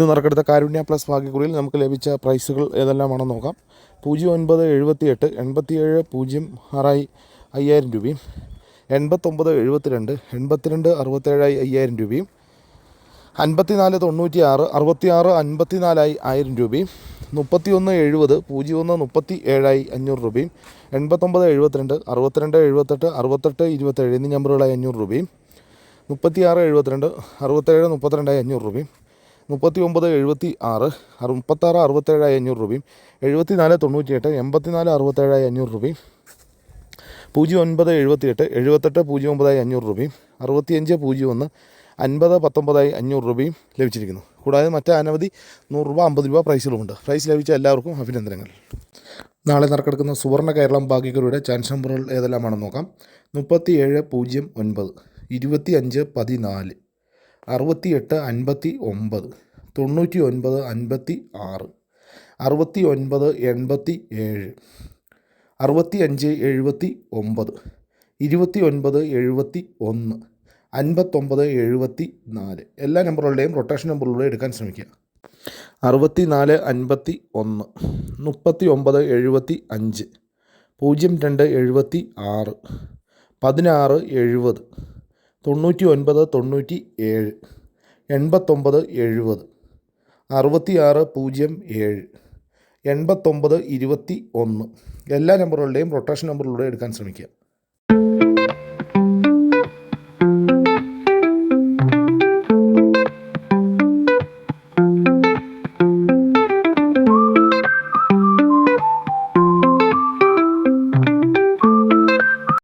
നറുക്കെടുത്ത കാരുണ്യ plus ഭാഗ്യക്കുറിയിൽ നമുക്ക് ലഭിച്ച പ്രൈസുകൾ ഏതെല്ലാമാണെന്ന് നോക്കാം. 0978 87 06 5000 രൂപയും 89 72 67 5000 രൂപയും 54 96 66 54 1000 രൂപയും 31 70 01 37 500 രൂപയും 89 72 62 78 68 27 എന്നീ നമ്പറുകളായി 500 രൂപയും 36 72 67 32 500 രൂപയും 39 76 36 67 500 രൂപയും 74 98 84 67 500 രൂപയും 09 78 78 09 500 രൂപയും 65 01 50 19 500 രൂപയും ലഭിച്ചിരിക്കുന്നു. കൂടാതെ മറ്റ് അനവധി 100 രൂപ 50 രൂപ പ്രൈസുകളുമുണ്ട്. പ്രൈസ് ലഭിച്ച എല്ലാവർക്കും അഭിനന്ദനങ്ങൾ. നാളെ നറുക്കെടുക്കുന്ന സുവർണ്ണ കേരളം ഭാഗ്യക്കുറിയുടെ ചാൻസ് നമ്പറുകൾ ഏതെല്ലാമാണെന്ന് നോക്കാം. 37 09 25 14 68 59 99 56 69 87 65 79 29 71 59 74 എല്ലാ നമ്പറുകളുടെയും റൊട്ടേഷൻ നമ്പറുകളുടെ എടുക്കാൻ ശ്രമിക്കുക. 64 51 39 75 02 76 16 70 99 97 89 70 66 07 89 21 എല്ലാ നമ്പറുകളുടെയും റൊട്ടേഷൻ നമ്പറുകളുടെ എടുക്കാൻ ശ്രമിക്കുക.